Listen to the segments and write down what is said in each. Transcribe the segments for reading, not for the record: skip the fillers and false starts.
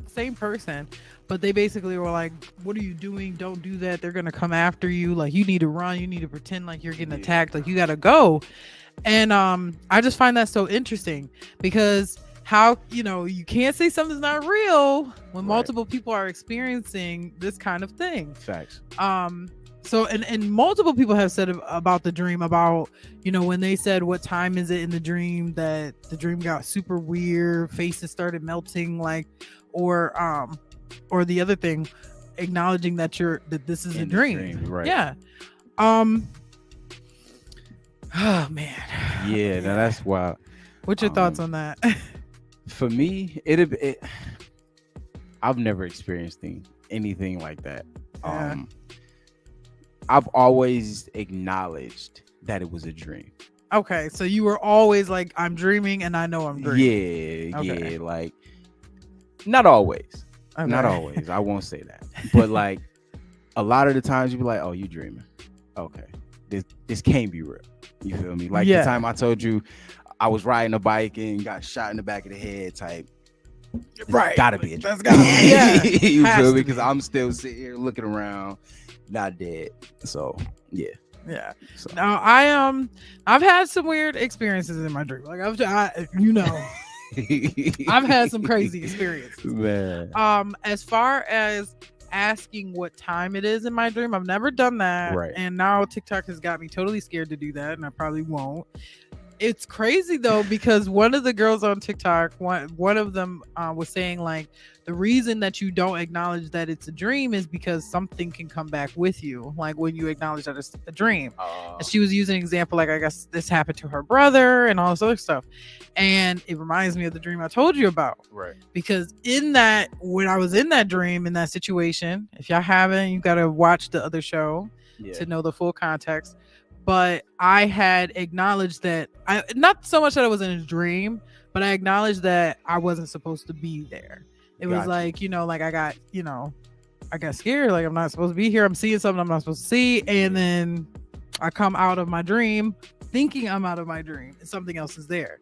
Same person, but they basically were like, what are you doing? Don't do that. They're going to come after you. Like, you need to run. You need to pretend like you're getting attacked. Like, you got to go. And I just find that so interesting because how, you can't say something's not real when multiple people are experiencing this kind of thing. Facts. So, and multiple people have said about the dream, about, when they said, what time is it in the dream, that the dream got super weird, faces started melting, like, or the other thing, acknowledging that this is a dream. Right. Yeah. Oh man. Yeah, now that's wild. What's your thoughts on that? For me, I've never experienced anything like that. Yeah. I've always acknowledged that it was a dream. Okay, so you were always like, I'm dreaming and I know I'm dreaming. Yeah, like, not always. Okay. Not always. I won't say that. But like, a lot of the times you be like, oh, you dreaming. Okay. This can't be real. You feel me? Like the time I told you I was riding a bike and got shot in the back of the head type. Right. Gotta be a dream. Yeah. You feel me? Because I'm still sitting here looking around, not dead. So yeah. Yeah. So. Now I've had some weird experiences in my dream. Like I've had some crazy experiences. Man. As far as asking what time it is in my dream, I've never done that. Right. And now TikTok has got me totally scared to do that, and I probably won't. It's crazy though, because one of the girls on TikTok, one of them was saying like the reason that you don't acknowledge that it's a dream is because something can come back with you, like when you acknowledge that it's a dream. And she was using an example like, I guess this happened to her brother and all this other stuff, and it reminds me of the dream I told you about. Right. Because in that, when I was in that dream, in that situation, if y'all haven't, you got to watch the other show to know the full context. But I had acknowledged that not so much that I was in a dream, but I acknowledged that I wasn't supposed to be there. It was like, like I got scared. Like, I'm not supposed to be here. I'm seeing something I'm not supposed to see. And then I come out of my dream thinking I'm out of my dream and something else is there.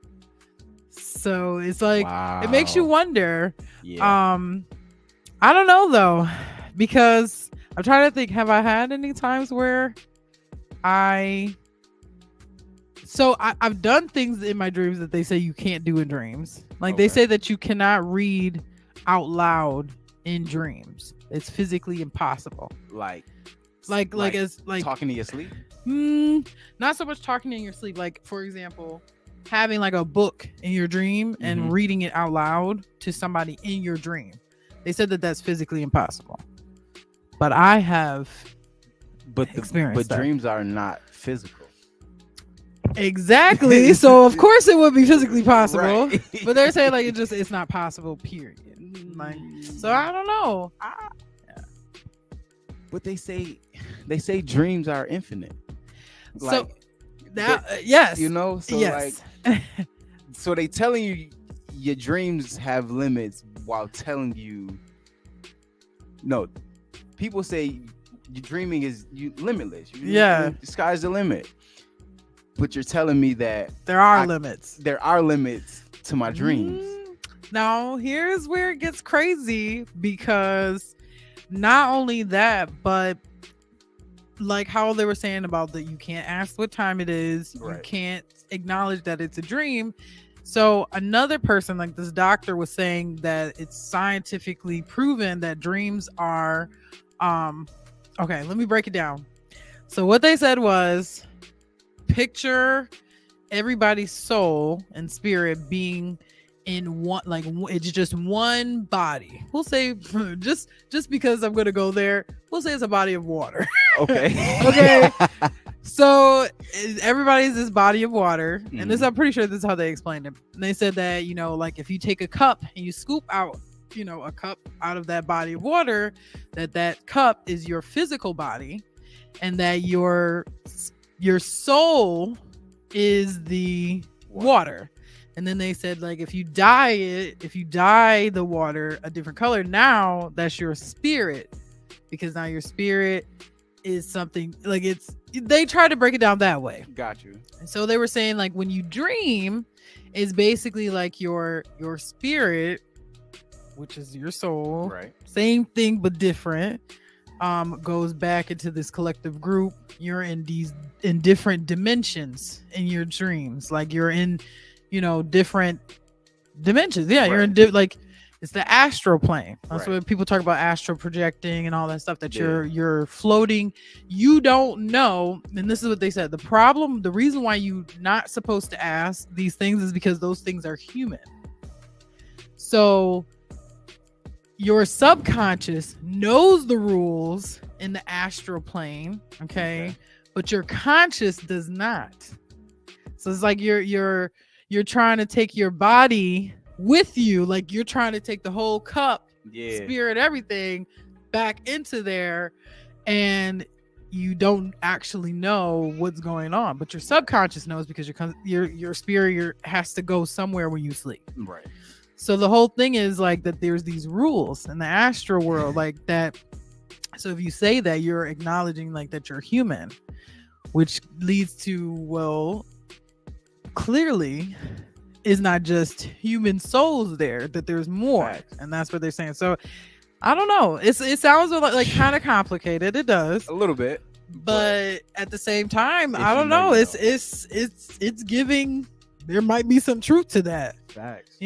So it's like, It makes you wonder. I don't know though, because I'm trying to think, have I had any times where I've done things in my dreams that they say you can't do in dreams. Like they say that you cannot read out loud in dreams. It's physically impossible. Like talking to your sleep? Not so much talking in your sleep. Like, for example, having like a book in your dream and reading it out loud to somebody in your dream. They said that that's physically impossible. But I have experienced that. Dreams are not physical. Exactly. So of course it would be physically possible. Right. But they're saying like it's not possible, period. Like, so I don't know. But they say dreams are infinite. Like, so that yes. So yes. like so they telling you your dreams have limits while telling you no. People say your dreaming is limitless. The sky's the limit. But you're telling me that there are limits. There are limits to my dreams. Now, here's where it gets crazy, because not only that, but like how they were saying about that you can't ask what time it is. Right. You can't acknowledge that it's a dream. So another person, like this doctor, was saying that it's scientifically proven that dreams are okay, let me break it down. So what they said was, picture everybody's soul and spirit being in one, like it's just one body. We'll say just because I'm gonna go there, we'll say it's a body of water. Okay. So everybody's this body of water, and this, I'm pretty sure this is how they explained it. And they said that, like if you take a cup and you scoop out a cup out of that body of water, that cup is your physical body, and that your soul is the water. And then they said, like, if you dye the water a different color, now that's your spirit, because now your spirit is something like they try to break it down that way. Got you. And so they were saying, like, when you dream is basically like your spirit, which is your soul, right? Same thing but different, goes back into this collective group. You're in different dimensions in your dreams, like you're in different dimensions. Right. You're in like it's the astral plane. That's what people talk about, astral projecting and all that stuff, that you're floating. You don't know. And this is what they said. The reason why you're not supposed to ask these things is because those things are human. So your subconscious knows the rules in the astral plane, okay? But your conscious does not. So it's like you're trying to take your body with you, like you're trying to take the whole cup, spirit, everything back into there, and you don't actually know what's going on, but your subconscious knows, because your spirit has to go somewhere when you sleep. Right. So the whole thing is like that there's these rules in the astral world, like that. So if you say that, you're acknowledging like that you're human, which leads to, well, clearly is not just human souls there, that there's more. Right. And that's what they're saying. So I don't know. It sounds like kind of complicated. It does a little bit, but at the same time, I don't know. It's giving. There might be some truth to that. Facts.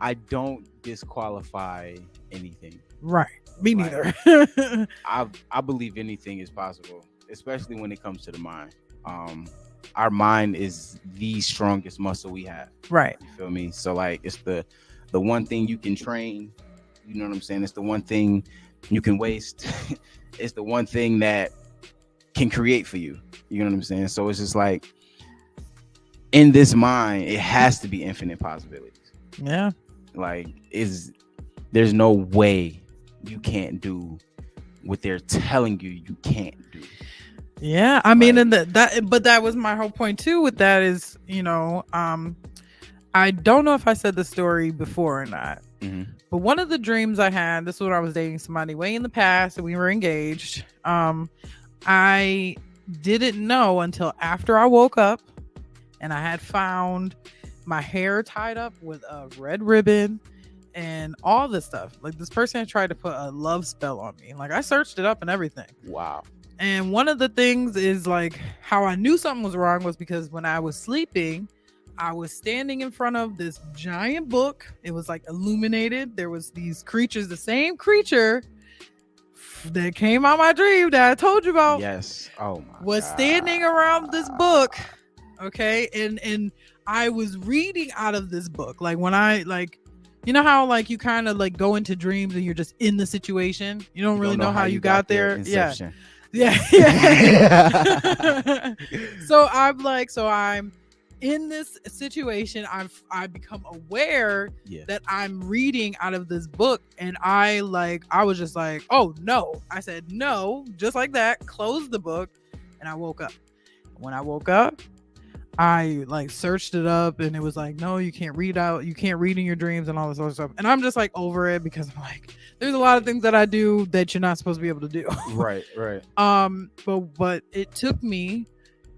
I don't disqualify anything. Right. Me neither. I believe anything is possible, especially when it comes to the mind. our mind is the strongest muscle we have. Right. You feel me? So like it's the one thing you can train. You know what I'm saying? It's the one thing you can waste. It's the one thing that can create for you. You know what I'm saying? So it's just like in this mind, it has to be infinite possibilities. Yeah. Like there's no way you can't do what they're telling you can't do. Yeah, I mean, and but that was my whole point too with that is, you know, I don't know if I said the story before or not, but one of the dreams I had, this was when I was dating somebody way in the past and we were engaged. I didn't know until after I woke up and I had found my hair tied up with a red ribbon and all this stuff. Like this person had tried to put a love spell on me. Like I searched it up and everything. Wow. And one of the things is like how I knew something was wrong was because when I was sleeping, I was standing in front of this giant book. It was like illuminated. There was these creatures, the same creature that came out my dream that I told you about. Yes. Oh my was God. Standing around this book. Okay. And I was reading out of this book. Like when I like, you know how like you kind of like go into dreams and you're just in the situation. You don't really know how you got there. Inception. Yeah. So I'm in this situation. I've become aware that I'm reading out of this book, and I was just like, oh no. I said no, just like that, closed the book, and I woke up. When I woke up, I like searched it up and it was like, no, you can't read in your dreams and all this other stuff. And I'm just like over it because I'm like, there's a lot of things that I do that you're not supposed to be able to do. Right. But it took me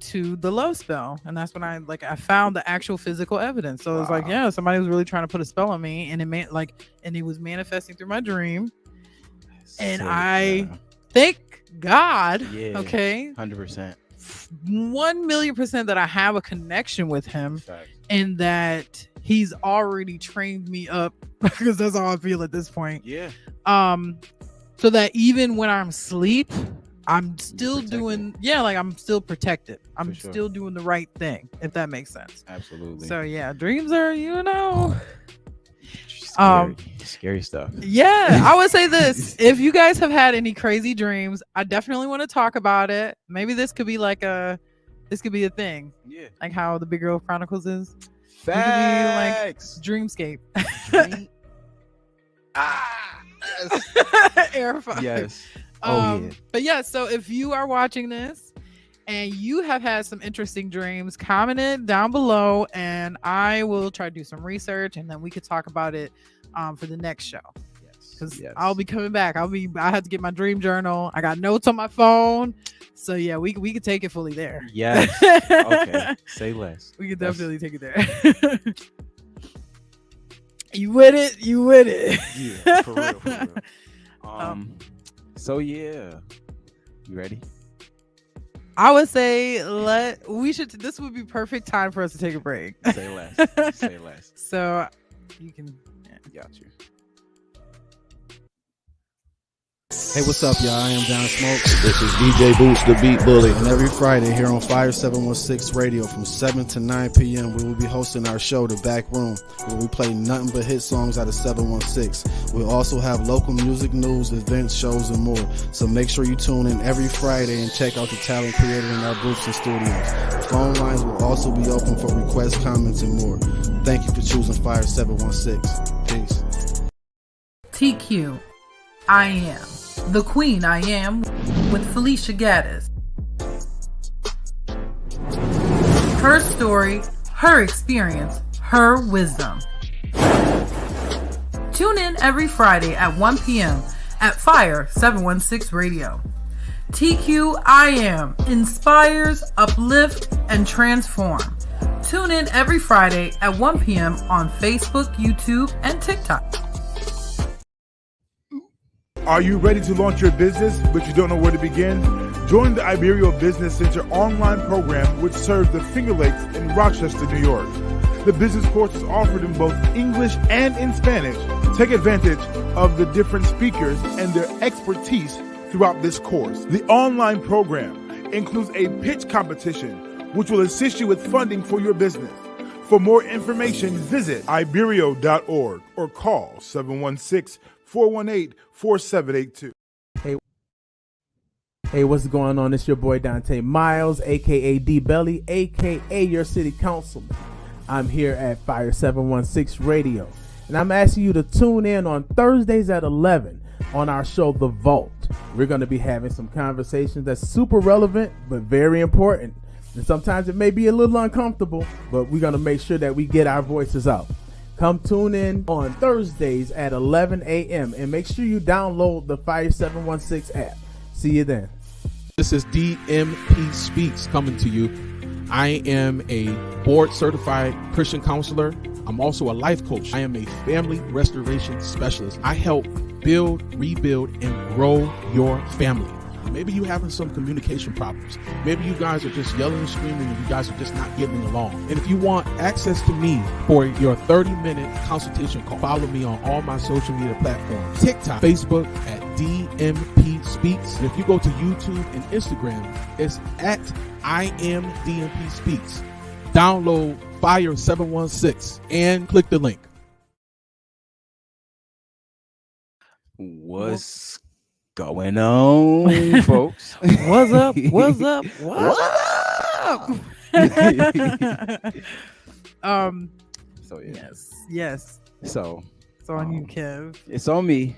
to the love spell, and that's when I found the actual physical evidence. So it was like, yeah, somebody was really trying to put a spell on me, and it was manifesting through my dream. And I thank God. Yeah. Okay. 100%. 1,000,000% that I have a connection with him. Fact. And that he's already trained me up because that's all I feel at this point. Yeah. So that even when I'm asleep, I'm still doing, I'm still protected. I'm still doing the right thing, if that makes sense. Absolutely. So yeah, dreams are, scary stuff. Yeah, I would say this. If you guys have had any crazy dreams, I definitely want to talk about it. Maybe this could be a thing. Yeah. Like how the Big Girl Chronicles is. Facts. Be like Dreamscape. Airfire. Yes. But yeah, so if you are watching this and you have had some interesting dreams, comment it down below and I will try to do some research and then we could talk about it for the next show. Because I'll be coming back. I have to get my dream journal. I got notes on my phone. So yeah, we could take it fully there. Yes. Okay. Say less. We could definitely take it there. You with it? Yeah, for real. So yeah. You ready? I would say this would be perfect time for us to take a break. Say less. So you can got you. Hey, what's up, y'all? I am John Smoke. This is DJ Boots, the Beat Bully. And every Friday here on Fire 716 Radio from 7 to 9 p.m. we will be hosting our show, The Back Room, where we play nothing but hit songs out of 716. We'll also have local music news, events, shows, and more. So make sure you tune in every Friday and check out the talent created in our booths and studios. The phone lines will also be open for requests, comments, and more. Thank you for choosing Fire 716. Peace. TQ, I Am. The Queen I Am with Felicia Gaddis. Her story, her experience, her wisdom. Tune in every Friday at 1 p.m. at Fire 716 Radio. TQ I Am inspires, uplift, and transform. Tune in every Friday at 1 p.m. on Facebook, YouTube, and TikTok. Are you ready to launch your business, but you don't know where to begin? Join the Iberio Business Center online program, which serves the Finger Lakes in Rochester, New York. The business course is offered in both English and in Spanish. Take advantage of the different speakers and their expertise throughout this course. The online program includes a pitch competition which will assist you with funding for your business. For more information, visit iberio.org or call 716-418-4782. Hey, what's going on? It's your boy Dante Miles, aka D Belly, aka your city councilman. I'm here at Fire 716 Radio, and I'm asking you to tune in on Thursdays at 11 on our show, The Vault. We're going to be having some conversations that's super relevant, but very important. And sometimes it may be a little uncomfortable, but we're going to make sure that we get our voices out. Come tune in on Thursdays at 11 a.m. and make sure you download the Fire 716 app. See you then. This is DMP Speaks coming to you. I am a board certified Christian counselor. I'm also a life coach. I am a family restoration specialist. I help build, rebuild, and grow your family. Maybe you're having some communication problems. Maybe you guys are just yelling and screaming and you guys are just not getting along. And if you want access to me for your 30-minute consultation call, follow me on all my social media platforms. TikTok, Facebook at DMP Speaks. And if you go to YouTube and Instagram, it's at I am DMP Speaks. Download Fire 716 and click the link. What's going on, folks? What's up? What's up? What's up? So yeah. Yes. So It's on you, Kev. it's on me.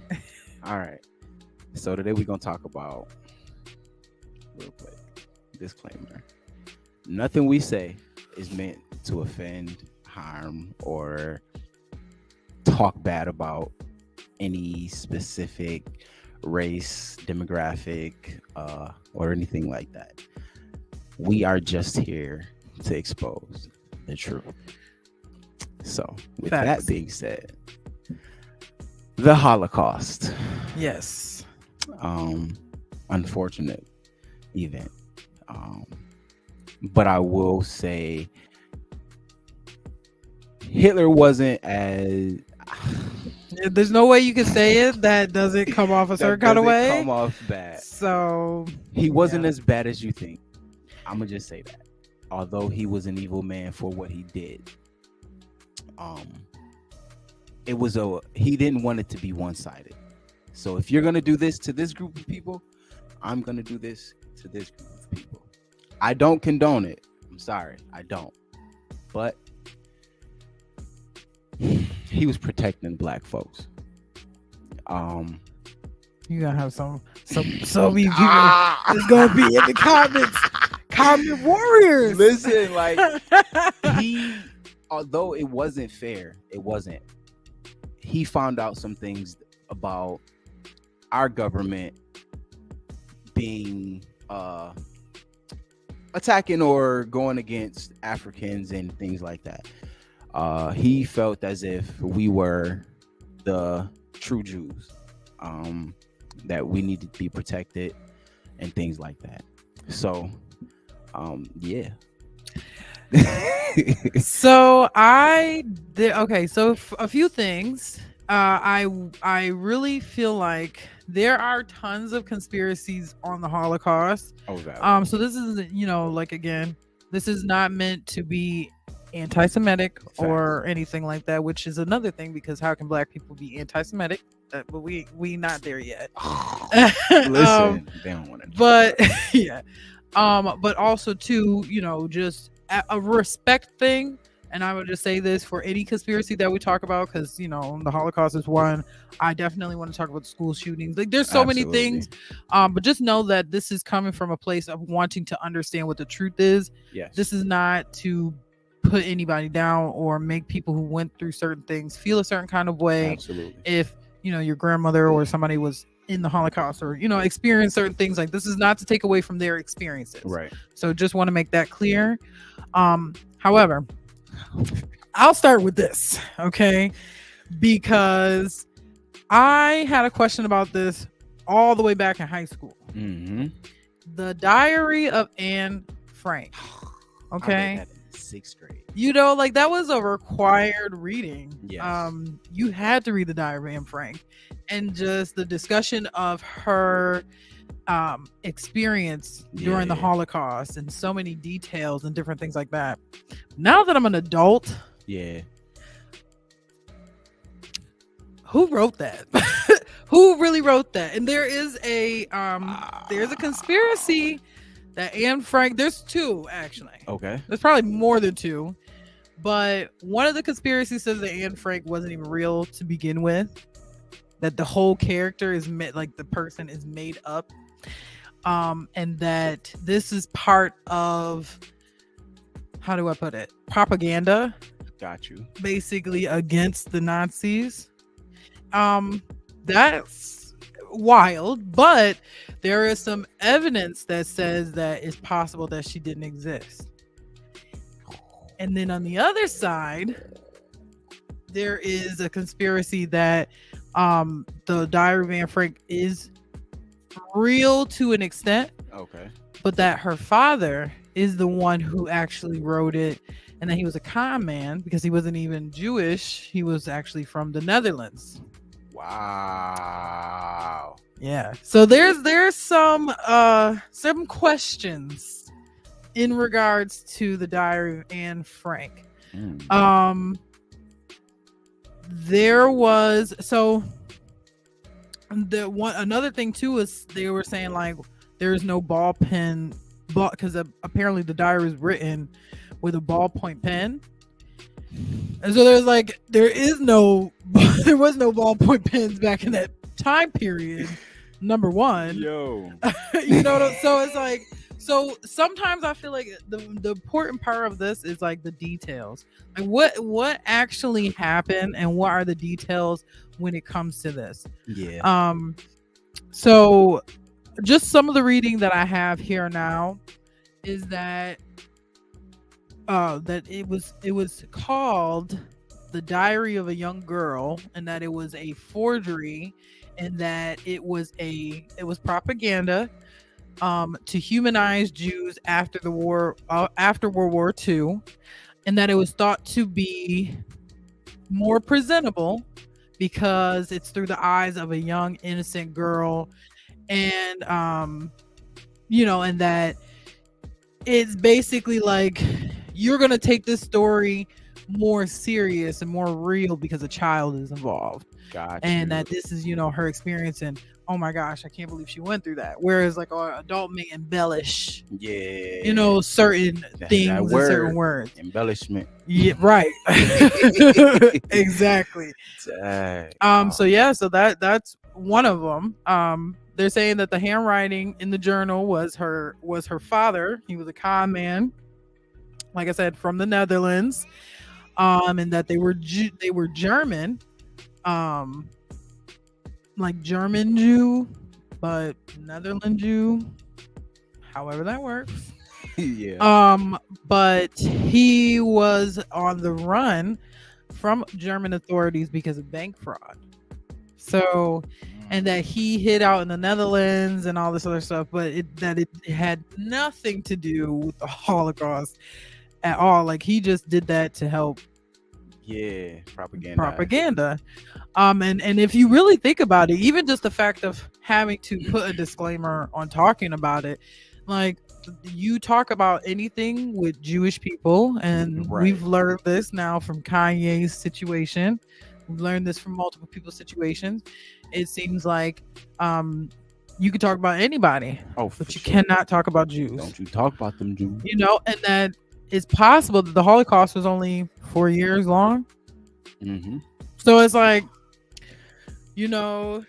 All right. So today we're gonna talk about real quick. Disclaimer. Nothing we say is meant to offend, harm, or talk bad about any specific race, demographic, or anything like that. We are just here to expose the truth. So, with Facts. that being said, the Holocaust. Yes. Unfortunate event. But I will say Hitler wasn't as There's no way you can say it that doesn't come off a certain kind of way. Come off bad. So He wasn't as bad as you think. I'm gonna just say that. Although he was an evil man for what he did, he didn't want it to be one-sided. So if you're gonna do this to this group of people, I'm gonna do this to this group of people. I don't condone it. I'm sorry, I don't. But he was protecting black folks. you gotta have so many people. It's gonna be in the comments. Comment warriors. Listen, like although it wasn't fair, he found out some things about our government being attacking or going against Africans and things like that. He felt as if we were the true Jews, that we need to be protected and things like that. So yeah. So I did okay. So a few things. I really feel like there are tons of conspiracies on the Holocaust. Oh, so this is, like, again, this is not meant to be anti-Semitic or anything like that, which is another thing, because how can black people be anti-Semitic? But we not there yet. Listen, they don't want to. But yeah. But also too, just a respect thing. And I would just say this for any conspiracy that we talk about, because, the Holocaust is one. I definitely want to talk about the school shootings. Like, there's so many things. But just know that this is coming from a place of wanting to understand what the truth is. Yes. This is not to put anybody down or make people who went through certain things feel a certain kind of way. Absolutely. If, your grandmother or somebody was in the Holocaust or, experience certain things, like, this is not to take away from their experiences. Right. So just want to make that clear. However, I'll start with this, okay? Because I had a question about this all the way back in high school. Mm-hmm. The Diary of Anne Frank. Okay. I read that in 6th grade. You know, like that was a required reading. Yes. You had to read the Diary of Anne Frank, and just the discussion of her experience during the Holocaust and so many details and different things like that. Now that I'm an adult, who wrote that? Who really wrote that? And there's a conspiracy that Anne Frank, there's two actually. Okay. There's probably more than two. But one of the conspiracies says that Anne Frank wasn't even real to begin with. That the whole character is like the person is made up. And that this is part of, how do I put it? Propaganda. Got you. Basically against the Nazis. That's wild, but there is some evidence that says that it's possible that she didn't exist. And then on the other side, there is a conspiracy that the Diary of Anne Frank is real to an extent. Okay. But that her father is the one who actually wrote it, and that he was a con man because he wasn't even Jewish. He was actually from the Netherlands. Wow. Yeah. So there's some questions in regards to the Diary of Anne Frank. There was another thing too is they were saying like there's no ball pen, because apparently the diary was written with a ballpoint pen. And so there was no ballpoint pens back in that time period. Number one, yo, you know, so it's like, so sometimes I feel like the important part of this is like the details, like what actually happened and what are the details when it comes to this. Yeah. So just some of the reading that I have here now is that that it was called The Diary of a Young Girl, and that it was a forgery, and that it was propaganda to humanize Jews after the war, after World War II, and that it was thought to be more presentable because it's through the eyes of a young innocent girl, and you know, and that it's basically like you're gonna take this story more serious and more real because a child is involved. Gotcha. And that this is, you know, her experience, and oh my gosh, I can't believe she went through that. Whereas like an adult may embellish, you know, certain things and certain words. Embellishment. Yeah, right. Exactly. Dang. So yeah, so that's one of them. They're saying that the handwriting in the journal was her father. He was a con man, like I said, from the Netherlands, and that they were German, like German Jew, but Netherlands Jew, however that works. Yeah. But he was on the run from German authorities because of bank fraud. So, and that he hid out in the Netherlands and all this other stuff, but it had nothing to do with the Holocaust at all. Like he just did that to help. Yeah, propaganda. And if you really think about it, even just the fact of having to put a disclaimer on talking about it, like you talk about anything with Jewish people, and we've learned this now from Kanye's situation. We've learned this from multiple people's situations. It seems like you can talk about anybody, but you cannot talk about Jews. Don't you talk about them Jews? You know, and that it's possible that the Holocaust was only 4 years long. Mm-hmm. So it's like, you know,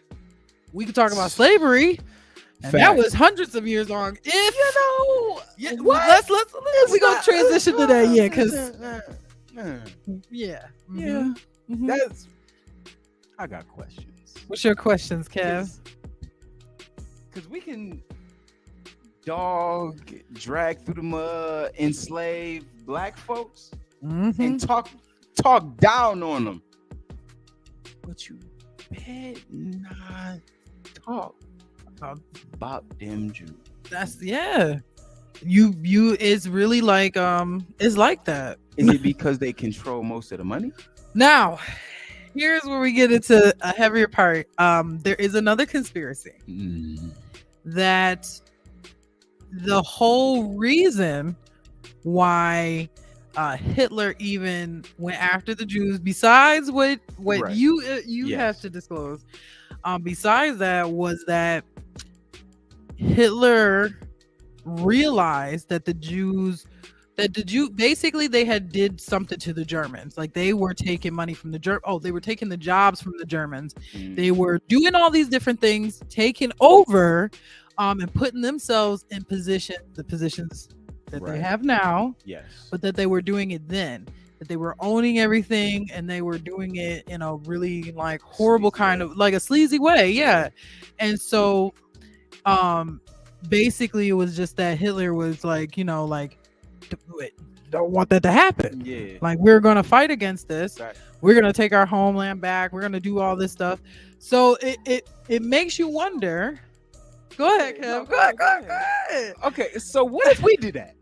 we could talk about slavery, and that was hundreds of years long. If you know, let's we gonna transition to that, yeah, because yeah. Mm-hmm. That's. I got questions. What's your questions, Kev? Because we can drag through the mud, enslave black folks, and talk down on them, but you better not talk about them Jews. That's you it's really like it's like that. Is it because they control most of the money? Now, here's where we get into a heavier part. There is another conspiracy that the whole reason why Hitler even went after the Jews, besides what Right. you Yes. have to disclose, besides that, was that Hitler realized that the Jews basically they had did something to the Germans. Like they were taking money from the they were taking the jobs from the Germans. They were doing all these different things, taking over and putting themselves in the positions that they have now. Yes. But that they were doing it then. That they were owning everything and they were doing it in a really like horrible kind of like a sleazy way. Yeah. And so basically it was just that Hitler was like, don't want that to happen. Yeah. Like we're gonna fight against this. Right. We're gonna take our homeland back. We're gonna do all this stuff. So it makes you wonder. Go ahead, Kev. Go ahead. Okay, so what if we did that?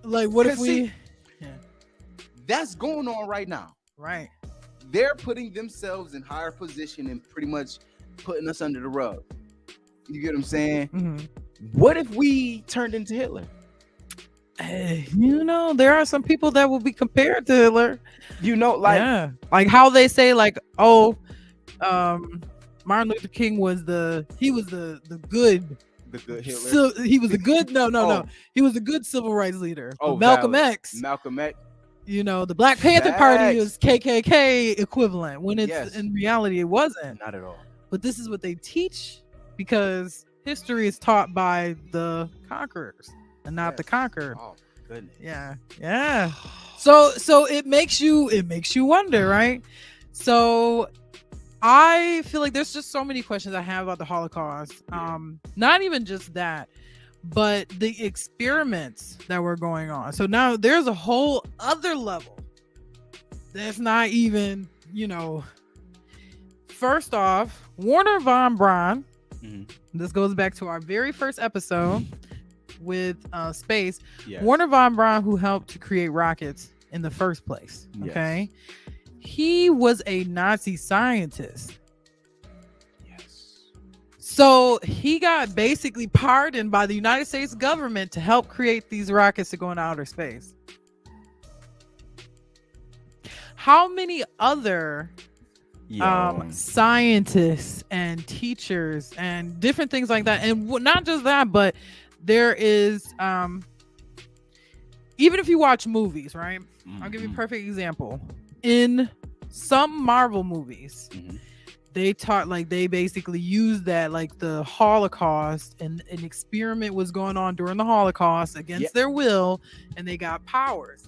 Like what if 'Cause we see, that's going on right now. right. They're putting themselves in higher position and pretty much putting us under the rug. You get what I'm saying? Mm-hmm. What if we turned into Hitler? There are some people that will be compared to Hitler. Like how they say like, Martin Luther King was the good. The good Hitler. So he was a good no. He was a good civil rights leader. Oh, But Malcolm valid. X. Malcolm X. The Black Panther Party Facts. is KKK equivalent when it's Yes. in reality it wasn't. Not at all. But this is what they teach because history is taught by the conquerors and not the conquered. Oh goodness. Yeah. So it makes you wonder, right? So I feel like there's just so many questions I have about the Holocaust. Not even just that, but the experiments that were going on. So now there's a whole other level that's not even, first off, Werner von Braun. This goes back to our very first episode with space. Yes. Werner von Braun, who helped to create rockets in the first place. Okay. He was a Nazi scientist. Yes. So he got basically pardoned by the United States government to help create these rockets to go into outer space. How many other scientists and teachers and different things like that, and not just that, but there is even if you watch movies, right? I'll give you a perfect example. In some Marvel movies, they basically used that, like the Holocaust, and an experiment was going on during the Holocaust against their will, and they got powers.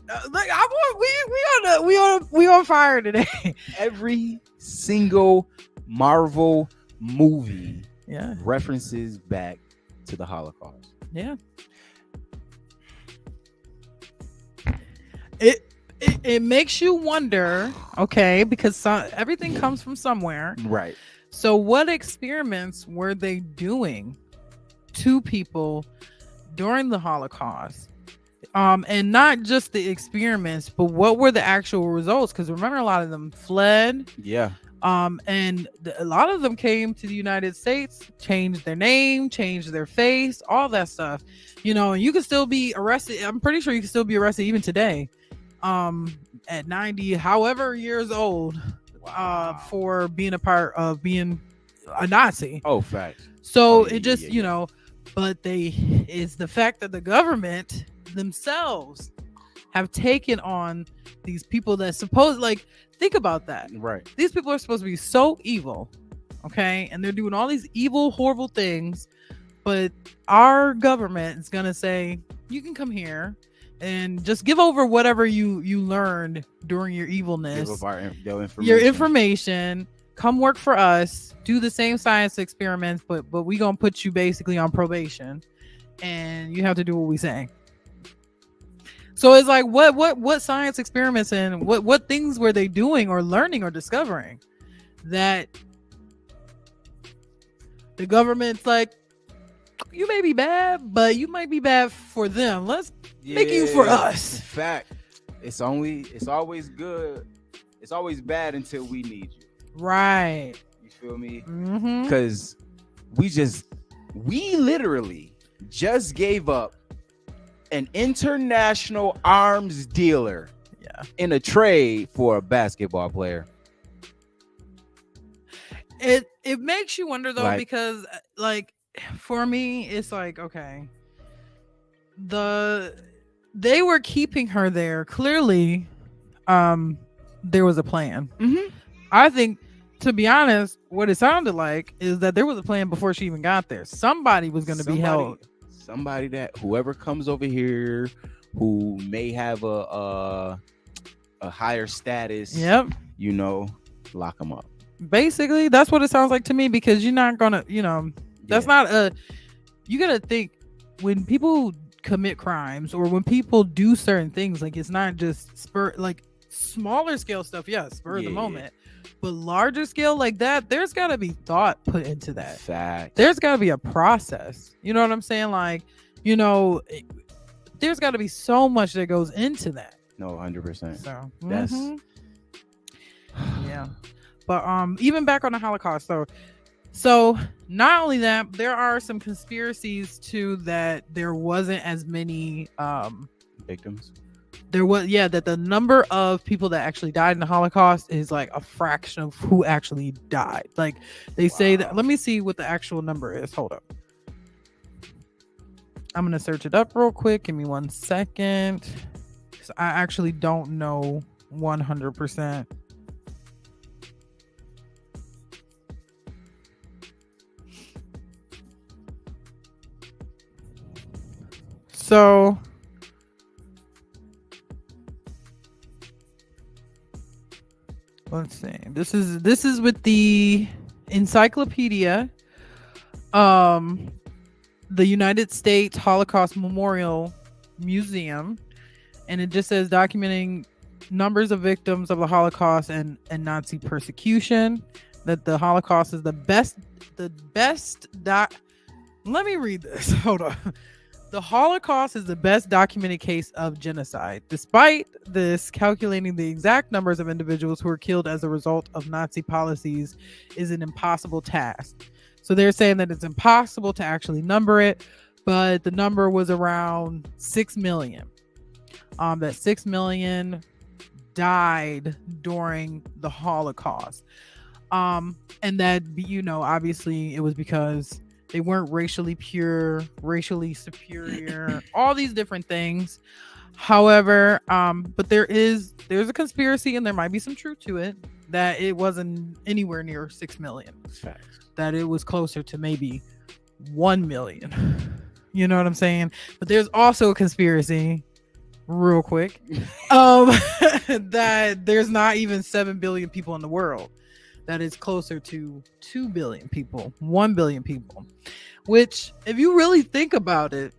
We on fire today. Every single Marvel movie Yeah. references back to the Holocaust. Yeah. It makes you wonder, okay, because everything comes from somewhere. Right. So what experiments were they doing to people during the Holocaust? And not just the experiments, but what were the actual results? Because remember, a lot of them fled. Yeah. And a lot of them came to the United States, changed their name, changed their face, all that stuff. And you can still be arrested. I'm pretty sure you can still be arrested even today. At 90, however years old, for being a part of being a Nazi. Oh, facts. So it just, but it's the fact that the government themselves have taken on these people that think about that. Right. These people are supposed to be so evil, okay? And they're doing all these evil, horrible things, but our government is going to say, you can come here and just give over whatever you learned during your evilness, Give up your information, come work for us, do the same science experiments, but we gonna put you basically on probation, and you have to do what we say. So it's like, what science experiments and what things were they doing or learning or discovering that the government's like, you may be bad, but you might be bad for them. Let's make you for us. Fact. It's always good. It's always bad until we need you. Right. You feel me? Mm-hmm. Because we literally just gave up an international arms dealer in a trade for a basketball player. It makes you wonder though, because like for me, it's like, okay, they were keeping her there. Clearly, there was a plan. Mm-hmm. I think, to be honest, what it sounded like is that there was a plan before she even got there. Somebody was going to be held. Somebody that whoever comes over here who may have a higher status. Yep. You know, lock them up. Basically, that's what it sounds like to me, because you're not gonna, that's not you gotta think, when people commit crimes or when people do certain things, like, it's not just smaller scale stuff, spur of the moment, but larger scale like that, there's gotta be thought put into that. Fact. There's gotta be a process. You know what I'm saying? Like, there's gotta be so much that goes into that. No, 100%. So that's yeah. But even back on the Holocaust, so not only that, there are some conspiracies too that there wasn't as many victims. There was, that the number of people that actually died in the Holocaust is like a fraction of who actually died. Like, they say that. Let me see what the actual number is. Hold up. I'm gonna search it up real quick. Give me 1 second. So I actually don't know 100%. So let's see. This is with the encyclopedia, the United States Holocaust Memorial Museum, and it just says documenting numbers of victims of the Holocaust and Nazi persecution. That the Holocaust is the best. Let me read this. Hold on. The Holocaust is the best documented case of genocide. Despite this, calculating the exact numbers of individuals who were killed as a result of Nazi policies is an impossible task. So they're saying that it's impossible to actually number it, but the number was around 6 million. That 6 million died during the Holocaust. And that, obviously it was because they weren't racially pure, racially superior, all these different things. However, but there's a conspiracy, and there might be some truth to it, that it wasn't anywhere near 6 million. Facts. That it was closer to maybe 1 million. You know what I'm saying? But there's also a conspiracy, real quick, that there's not even 7 billion people in the world. That is closer to 2 billion people, 1 billion people, which, if you really think about it,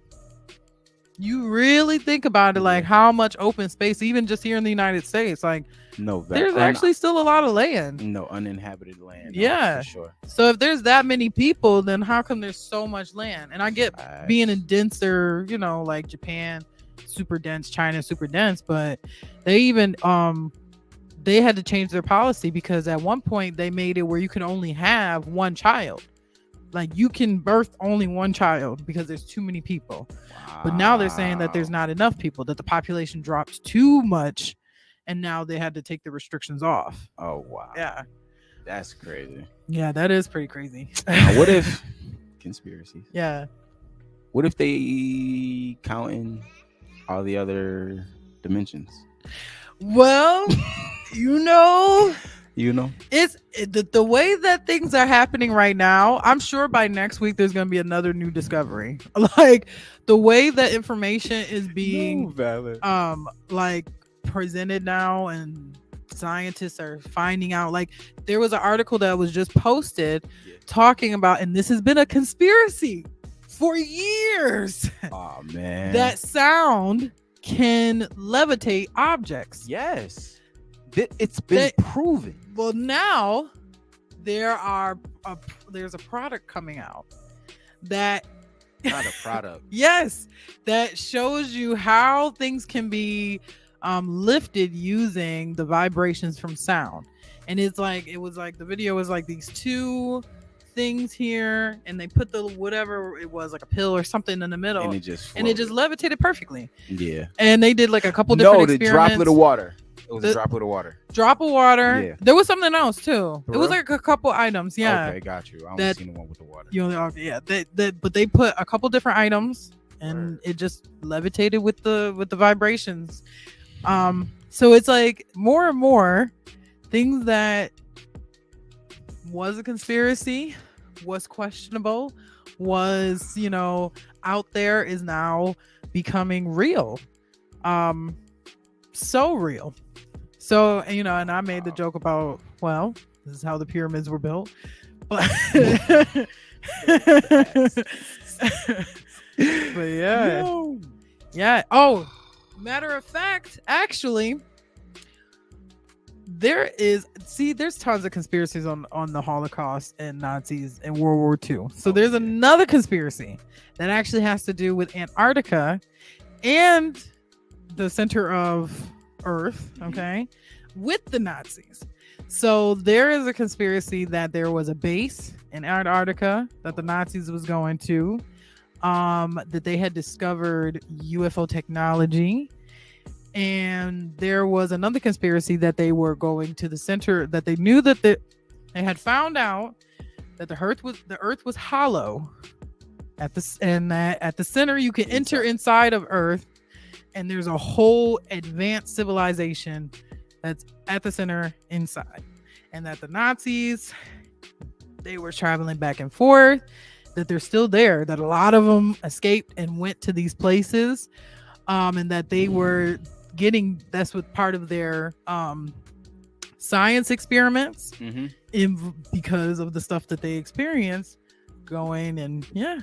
like how much open space, even just here in the United States, like there's actually still a lot of land. No uninhabited land. Yeah. For sure. So if there's that many people, then how come there's so much land? And I get being in denser, like Japan, super dense, China, super dense, but they even, they had to change their policy, because at one point they made it where you can only have one child. Like, you can birth only one child because there's too many people. Wow. But now they're saying that there's not enough people, that the population drops too much, and now they had to take the restrictions off. Oh, wow. Yeah. That's crazy. Yeah, that is pretty crazy. Now, what if conspiracies? Yeah. What if they counting all the other dimensions? Well, it's the way that things are happening right now. I'm sure by next week there's going to be another new discovery. Like, the way that information is being presented now, and scientists are finding out. Like, there was an article that was just posted talking about, and this has been a conspiracy for years. Oh man, that sound can levitate objects. Yes, it's been proven. Well, now there's a product coming out that Not a product. Yes, that shows you how things can be lifted using the vibrations from sound. And it was like the video was like these two things here, and they put the whatever it was, like a pill or something in the middle, And it just levitated perfectly. Yeah. And they did like a couple different the experiments. droplet of water. It was a droplet of water. Drop of water. Yeah. There was something else too. For It was real? like a couple items. Yeah. Okay, got you. I only seen the one with the water. You only, yeah. But they put a couple different items, and it just levitated with the vibrations. So it's like more and more things that was a conspiracy, was questionable, was, you know, out there, is now becoming real. So real. So, you know, and I made the joke about, well, this is how the pyramids were built. But but yeah. No. Yeah. Oh, matter of fact, actually, there's tons of conspiracies on the Holocaust and Nazis and World War II. So there's another conspiracy that actually has to do with Antarctica and the center of Earth, okay, with the Nazis. So there is a conspiracy that there was a base in Antarctica that the Nazis was going to, that they had discovered UFO technology. And there was another conspiracy that they were going to the center, that they knew that they had found out that the earth was hollow at the center you can enter inside of Earth, and there's a whole advanced civilization that's at the center inside, and that the Nazis, they were traveling back and forth, that they're still there, that a lot of them escaped and went to these places, and that they were that's what part of their science experiments, because of the stuff that they experienced going. And yeah.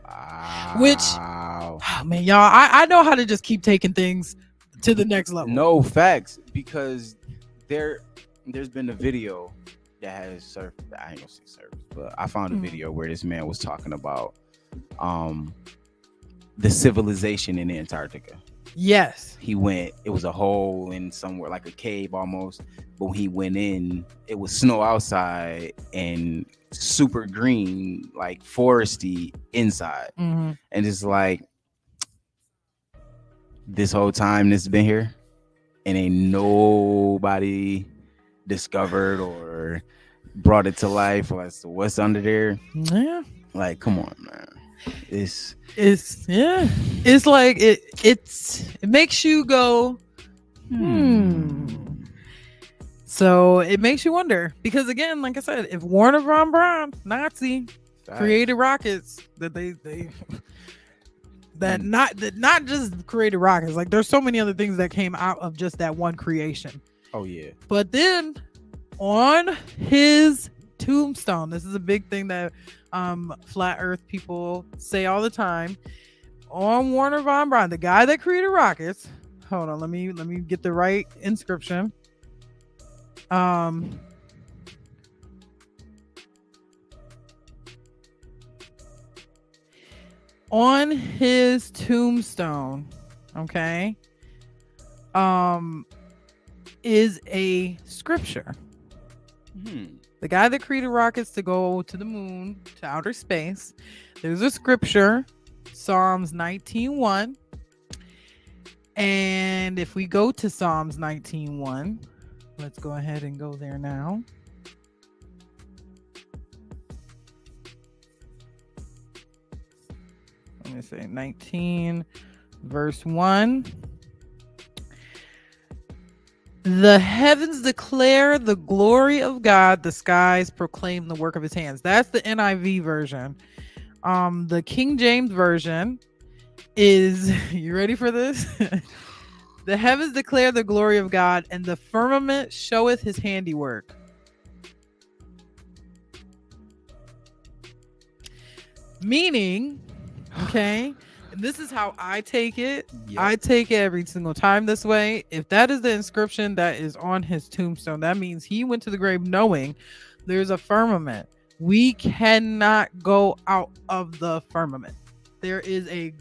Wow. Which, oh man, y'all, I know how to just keep taking things to the next level. No, facts, because there's been a video that has surfaced. I ain't gonna say surfaced, but I found a video where this man was talking about the civilization in Antarctica. Yes. He went, it was a hole in somewhere, like a cave almost, but when he went in, it was snow outside and super green, like foresty inside. And it's like, this whole time this has been here and ain't nobody discovered or brought it to life, or as to what's under there. Yeah. Like, come on, man. It's like it makes you go So it makes you wonder, because again, like I said, if Werner von Braun, Nazi, created rockets, that not just created rockets, like there's so many other things that came out of just that one creation. Oh yeah. But then on his tombstone, this is a big thing that flat earth people say all the time, on Werner von Braun, the guy that created rockets, hold on, let me get the right inscription. On his tombstone, okay, is a scripture. The guy that created rockets to go to the moon, to outer space, there's a scripture, Psalms 19:1. And if we go to Psalms 19:1, let's go ahead and go there now. Let me say 19 verse 1. The heavens declare the glory of God, the skies proclaim the work of his hands. That's the NIV version. The King James version is, you ready for this? The heavens declare the glory of God, and the firmament showeth his handiwork. Meaning, okay, and this is how I take it. Yep. I take it every single time this way. If that is the inscription that is on his tombstone, that means he went to the grave knowing there's a firmament. We cannot go out of the firmament. there is a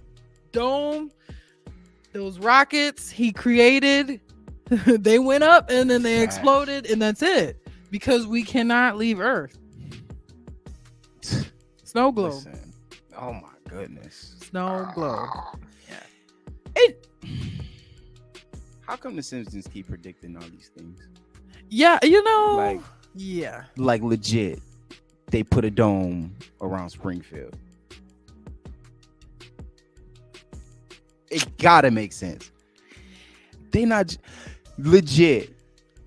dome. Those rockets he created, they went up and then they exploded, and that's it. Because we cannot leave Earth. Snow globe. Listen, oh my goodness. Snow globe. How come the Simpsons keep predicting all these things? Yeah, you know. Like, yeah. Like legit, they put a dome around Springfield. It gotta make sense. They not legit.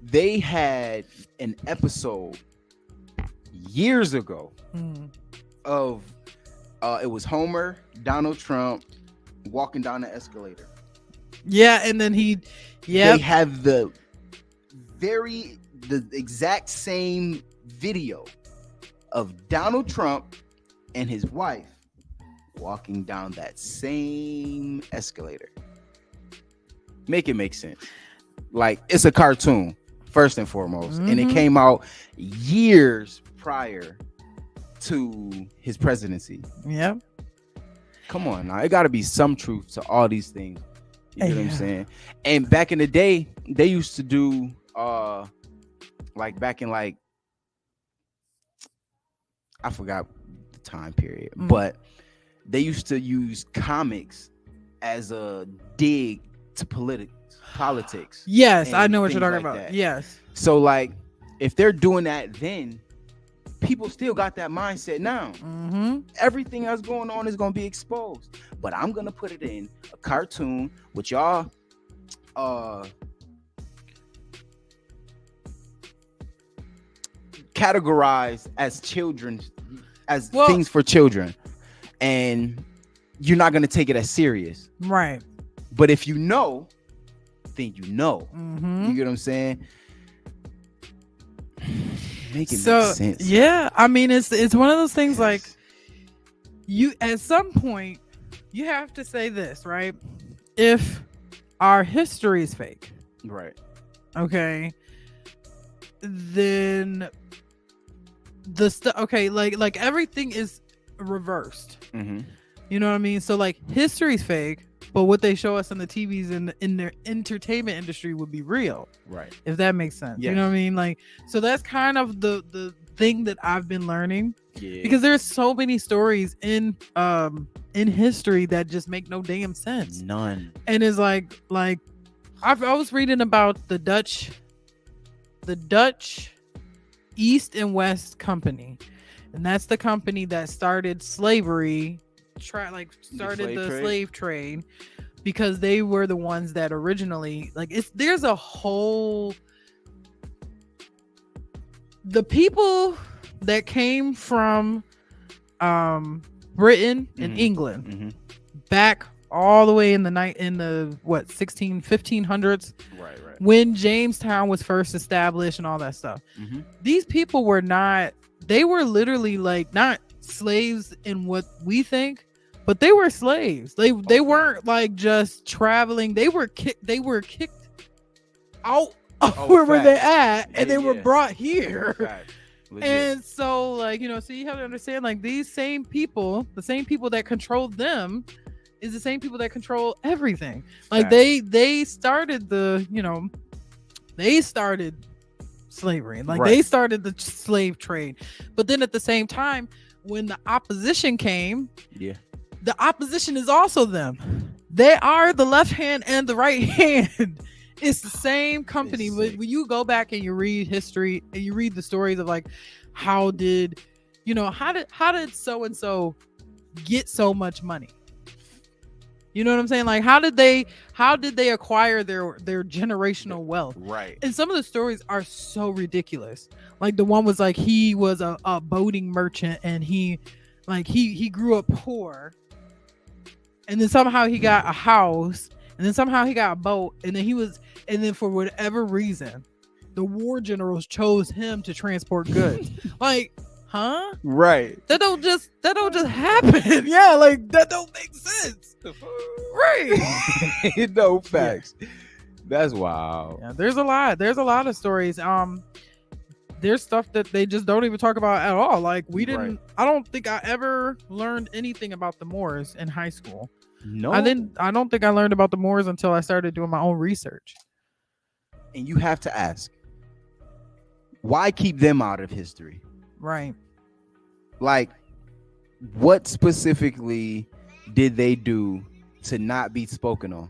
They had an episode years ago of it was Homer, Donald Trump walking down the escalator. Yeah, and then they have the exact same video of Donald Trump and his wife walking down that same escalator. Make it make sense. Like, it's a cartoon first and foremost, and it came out years prior to his presidency. Yep. Come on now, it got to be some truth to all these things. You know what I'm saying? And back in the day, they used to do like back in like, I forgot the time period, but they used to use comics as a dig to politics. Yes, I know what you're talking about. That. Yes. So like, if they're doing that, then people still got that mindset now. Everything that's going on is going to be exposed, but I'm going to put it in a cartoon with y'all categorized as children, as things for children, and you're not going to take it as serious, right? But if you know, then you know. You get what I'm saying? Make it make sense. Yeah, I mean, it's one of those things. Like, you at some point you have to say this, right? If our history is fake, right? Okay, then like everything is reversed. You know what I mean? So like, history's fake, but what they show us on the TVs in their entertainment industry would be real, right? If that makes sense. Yes. You know what I mean? Like, so that's kind of the thing that I've been learning, because there's so many stories in history that just make no damn sense. None. And it's like I was reading about the Dutch East and West Company, and that's the company that started slavery. Started the slave trade, because they were the ones that originally, like, there's a whole, the people that came from Britain and England back all the way in the 1500s, right, when Jamestown was first established and all that stuff. These people were literally like not slaves in what we think, but they were slaves. They weren't like just traveling. They were kicked out where they at, and they were brought here. And so, like, you know, so you have to understand, like, these same people, the same people that controlled them, is the same people that control everything. Like, they started they started slavery, like they started the slave trade. But then at the same time, when the opposition came, the opposition is also them. They are the left hand and the right hand. It's the same company. When you go back and you read history and you read the stories of, like, how did so and so get so much money? You know what I'm saying? Like, how did they acquire their generational wealth? Right. And some of the stories are so ridiculous. Like, the one was like, he was a boating merchant, and he grew up poor, and then somehow he got a house, and then somehow he got a boat, and then for whatever reason, the war generals chose him to transport goods. Like, huh? Right. That don't just happen. Yeah, like, that don't make sense. Right. No facts. Yeah. That's wild. Yeah, there's a lot of stories. there's stuff that they just don't even talk about at all. Like we didn't. Right. I don't think I ever learned anything about the Moors in high school. No, I don't think I learned about the Moors until I started doing my own research. And you have to ask, why keep them out of history? Right. Like, what specifically did they do to not be spoken on?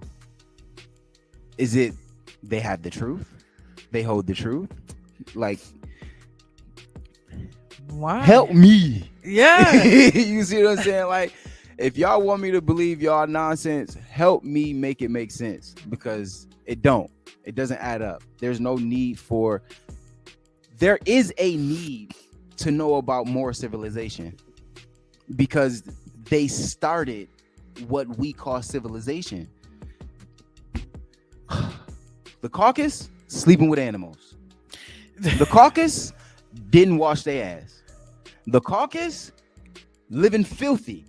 Is it they have the truth? They hold the truth? Like, Why? help me. Yeah. You see what I'm saying? Like, if y'all want me to believe y'all nonsense, help me make it make sense, because it doesn't add up. There's no need for, there is a need to know about more civilization, because they started what we call civilization. The Caucasus, sleeping with animals. The Caucasus didn't wash their ass. The Caucasus, living filthy.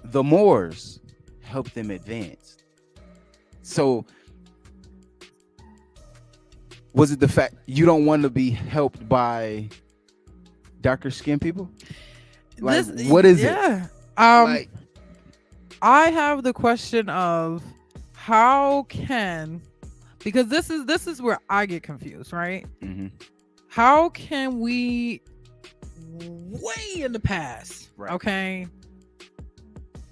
The Moors helped them advance. So, was it the fact you don't want to be helped by darker skinned people? Like, what is it? Yeah. Like, I have the question of how can, because this is where I get confused, right? mm-hmm. How can we, way in the past, Right. okay,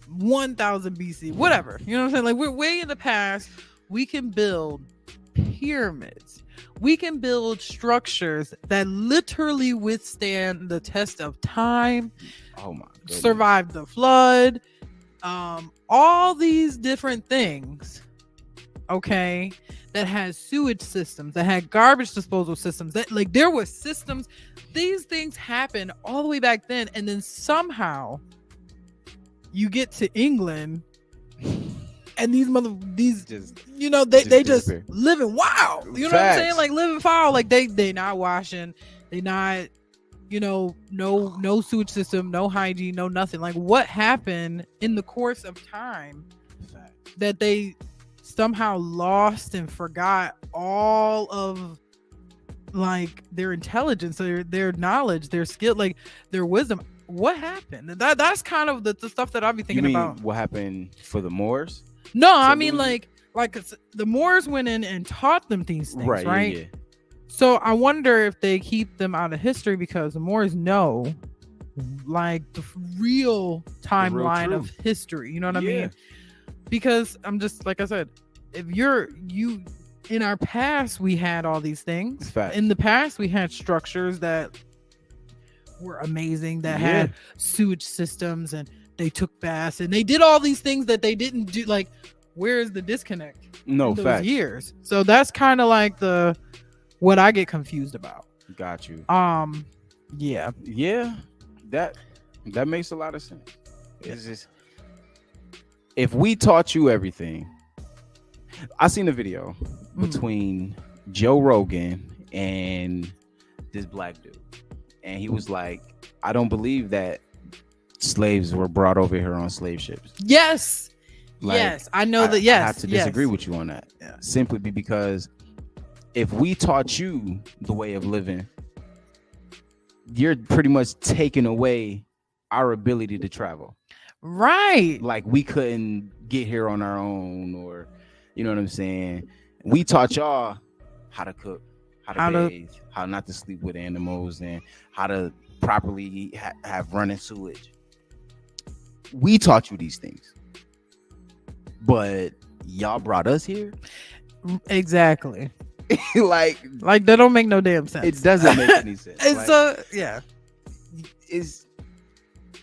1000 BC, whatever, you know what I'm saying? Like, we're way in the past, we can build pyramids, we can build structures that literally withstand the test of time, Oh my goodness. survive the flood, all these different things, okay, that has sewage systems, that had garbage disposal systems, that, like, there were systems. These things happened all the way back then, and then somehow you get to England and these Just you know, they just disappear. living wild, you know what I'm saying? Like, living foul, like they not washing, they not, you know, no sewage system, no hygiene, no nothing. Like, what happened in the course of time that they somehow lost and forgot all of, like, their intelligence, their knowledge, their skill, like their wisdom? What happened? That's kind of the stuff that I'll be thinking about. What happened for the Moors? No, I mean, like the Moors went in and taught them these things, right? Yeah. So I wonder if they keep them out of history because the Moors know, like, the real timeline of history. You know what I mean? Because I'm just, like I said, if you in our past, we had all these things. In the past, we had structures that were amazing, that had sewage systems, and they took baths, and they did all these things that they didn't do. Like, where's the disconnect? No, in those facts. years. So that's kind of like what I get confused about. Got you. Yeah. That makes a lot of sense. It's just, if we taught you everything. I seen a video between Joe Rogan and this black dude, and he was like, I don't believe that slaves were brought over here on slave ships. Yes. Like, yes, I know that. Yes, I have to disagree with you on that. Yeah. Simply because if we taught you the way of living, you're pretty much taking away our ability to travel. Right. Like, we couldn't get here on our own, or, you know what I'm saying? We taught y'all how to cook, how to bathe, how not to sleep with animals, and how to properly have running sewage. We taught you these things. But y'all brought us here? Exactly. like that don't make no damn sense. It doesn't make any sense. It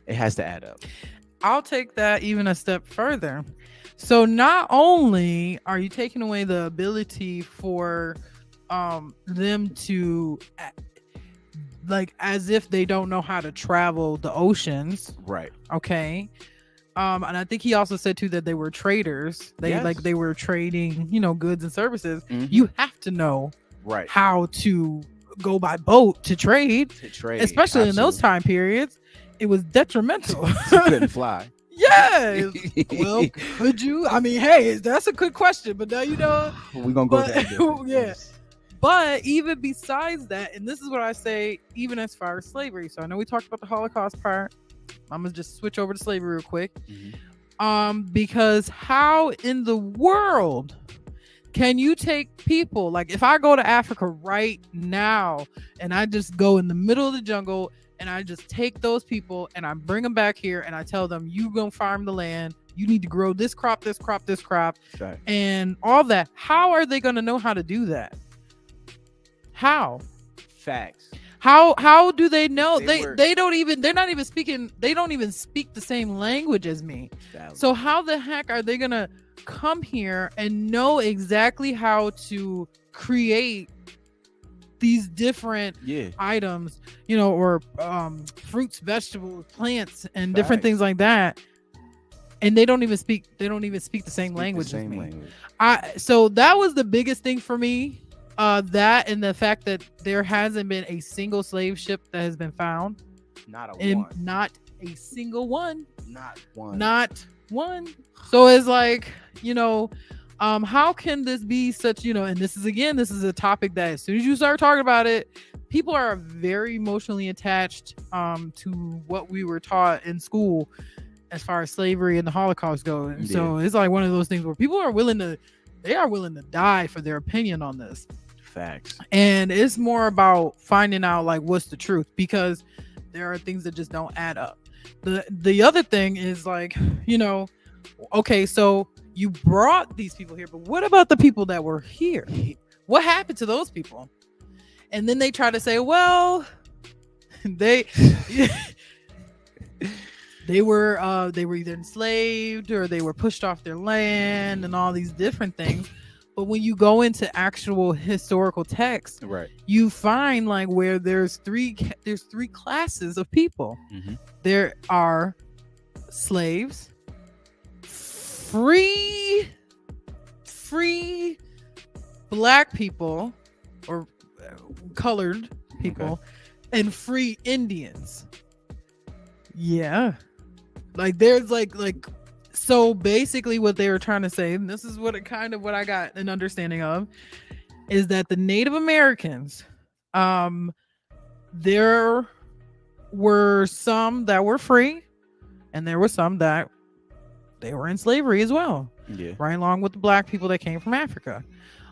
has to add up. I'll take that even a step further. So not only are you taking away the ability for them to, like, as if they don't know how to travel the oceans. Right. Okay. And I think he also said too that they were traders. They were trading, goods and services. Mm-hmm. You have to know how to go by boat to trade. Especially in those time periods. It was detrimental. You couldn't fly. Yeah. Well, could you? I mean, hey, that's a good question. But now we're gonna go there. Yeah. But even besides that, and this is what I say, even as far as slavery. So I know we talked about the Holocaust part. I'm gonna just switch over to slavery real quick. Because how in the world can you take people, like if I go to Africa right now and I just go in the middle of the jungle and I just take those people and I bring them back here and I tell them, you gonna farm the land, you need to grow this crop, this crop, this crop, and all that. How are they gonna know how to do that? How? Facts. How do they know? They don't even, they're not even speaking, they don't even speak the same language as me. So how the heck are they gonna come here and know exactly how to create these different items, you know, or fruits, vegetables, plants, and different things like that? And they don't even speak the same language as me. So that was the biggest thing for me. That and the fact that there hasn't been a single slave ship that has been found. Not a single one. Not one. So it's like, you know, how can this be such, you know, and this is a topic that as soon as you start talking about it, people are very emotionally attached to what we were taught in school as far as slavery and the Holocaust go. And so it's like one of those things where people are willing to die for their opinion on this. Facts. And it's more about finding out like what's the truth, because there are things that just don't add up. The other thing is like, you know, okay, so you brought these people here, but what about the people that were here? What happened to those people? And then they try to say, well, they were either enslaved or they were pushed off their land and all these different things. But when you go into actual historical text, you find like where there's three classes of people. There are slaves, free black people or colored people, and free Indians. Yeah, like there's like so basically what they were trying to say, and this is what I got an understanding of, is that the Native Americans, there were some that were free and there were some that they were in slavery as well, right along with the black people that came from Africa.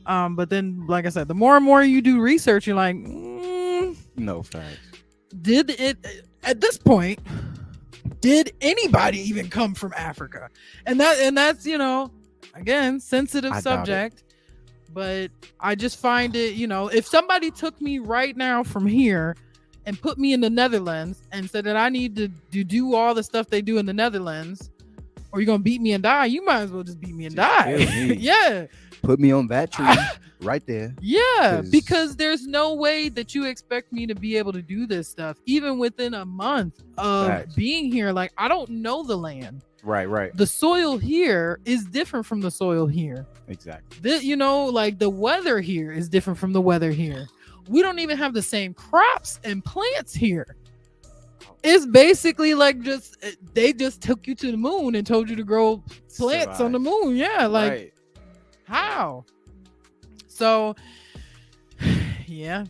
But then, like I said, the more and more you do research, you're like, no facts. Did it at this point? Did anybody even come from Africa? And that's, you know, again, sensitive subject. But I just find it, you know, if somebody took me right now from here and put me in the Netherlands and said that I need to do all the stuff they do in the Netherlands, or you're gonna beat me and die, you might as well just beat me and die. Yeah. Put me on that tree right there. Yeah, because there's no way that you expect me to be able to do this stuff, even within a month of being here. Like, I don't know the land. Right. The soil here is different from the soil here. Exactly. You know, like the weather here is different from the weather here. We don't even have the same crops and plants here. It's basically like they just took you to the moon and told you to grow plants on the moon. Yeah, like how? So yeah.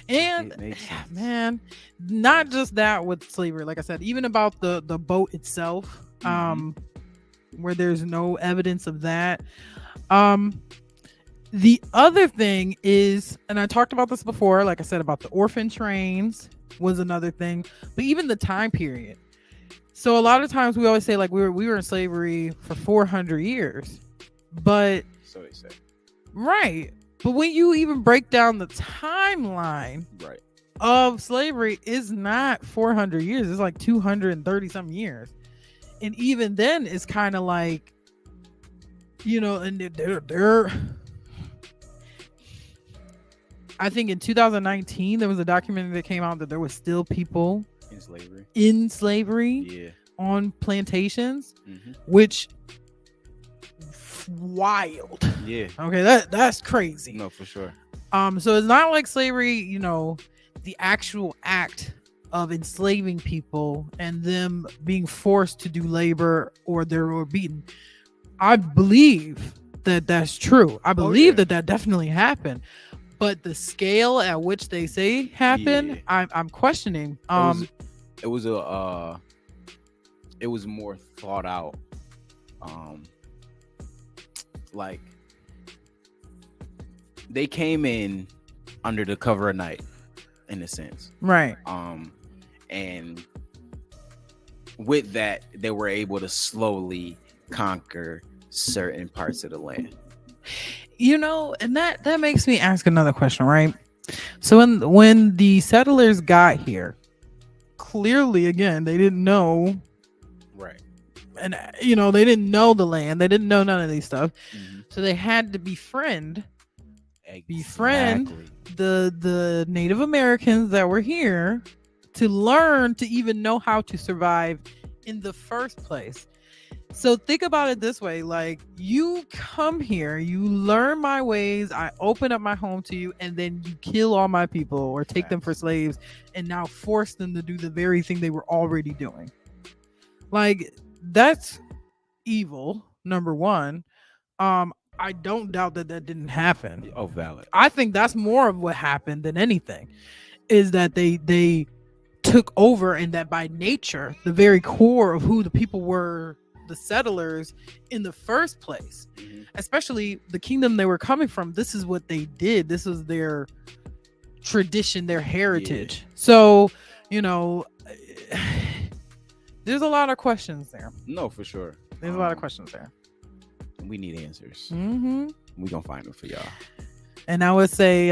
And man, not just that with slavery, like I said, even about the boat itself, where there's no evidence of that. The other thing is, and I talked about this before, like I said, about the orphan trains was another thing, but even the time period. So a lot of times we always say like we were in slavery for 400 years, but so they say, right. But when you even break down the timeline of slavery, is not 400 years. It's like 230 something years. And even then it's kind of like, you know, and they're I think in 2019 there was a documentary that came out that there was still people in slavery on plantations, which wild. Okay, that's crazy. No, for sure. So it's not like slavery, you know, the actual act of enslaving people and them being forced to do labor or they were beaten. I believe that that's true. I believe that definitely happened. but the scale at which they say happened, Yeah. I'm questioning. It was more thought out. Like they came in under the cover of night, in a sense. Right. And with that, they were able to slowly conquer certain parts of the land. You know, and that makes me ask another question, right? So when the settlers got here, clearly, again, they didn't know, Right. and you know, they didn't know the land, they didn't know none of these stuff, Mm-hmm. so they had to befriend Exactly. the Native Americans that were here to learn to even know how to survive in the first place. So think about it this way, like you come here, you learn my ways, I open up my home to you, and then you kill all my people or take them for slaves and now force them to do the very thing they were already doing. Like, that's evil, number one. I don't doubt that didn't happen. Oh, valid. I think that's more of what happened than anything, is that they took over, and that by nature, the very core of who the people were, the settlers in the first place, especially the kingdom they were coming from, this is what they did. This was their tradition, their heritage. So, you know, there's a lot of questions there. No, for sure. There's a lot of questions there. We need answers. Mm-hmm. We gonna find them for y'all. And I would say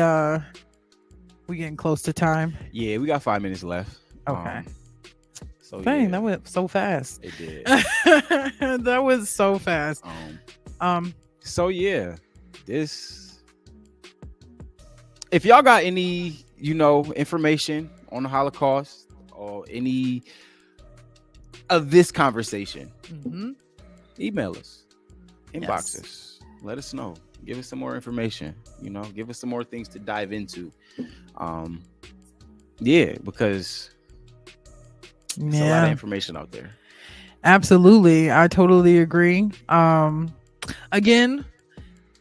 we getting close to time. Yeah, we got 5 minutes left. Okay. So Dang, yeah, that went so fast. it did. That was so fast. So yeah, this. If y'all got any, information on the Holocaust or any of this conversation, email us, inbox us, let us know, give us some more information. Give us some more things to dive into. Because there's a lot of information out there. Absolutely, I totally agree. Again,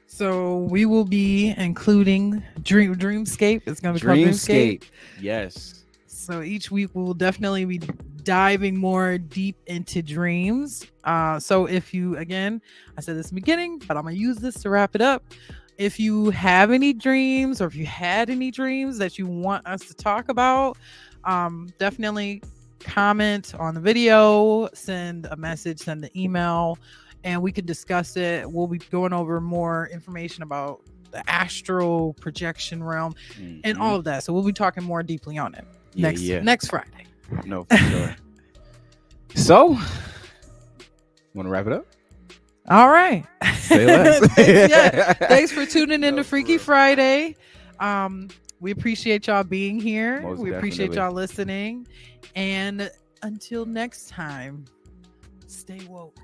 so we will be including Dreamscape. It's going to be called Dreamscape. Yes. So each week we will definitely be diving more deep into dreams. So if you, again, I said this in the beginning, but I'm going to use this to wrap it up. If you have any dreams, or if you had any dreams that you want us to talk about, definitely comment on the video, send a message, send an email, and we could discuss it. We'll be going over more information about the astral projection realm and all of that. So we'll be talking more deeply on it next Friday. No, for sure. So, want to wrap it up? All right. Say less. Thanks for tuning in to Freaky Friday. We appreciate y'all being here. We appreciate y'all listening. And until next time, stay woke.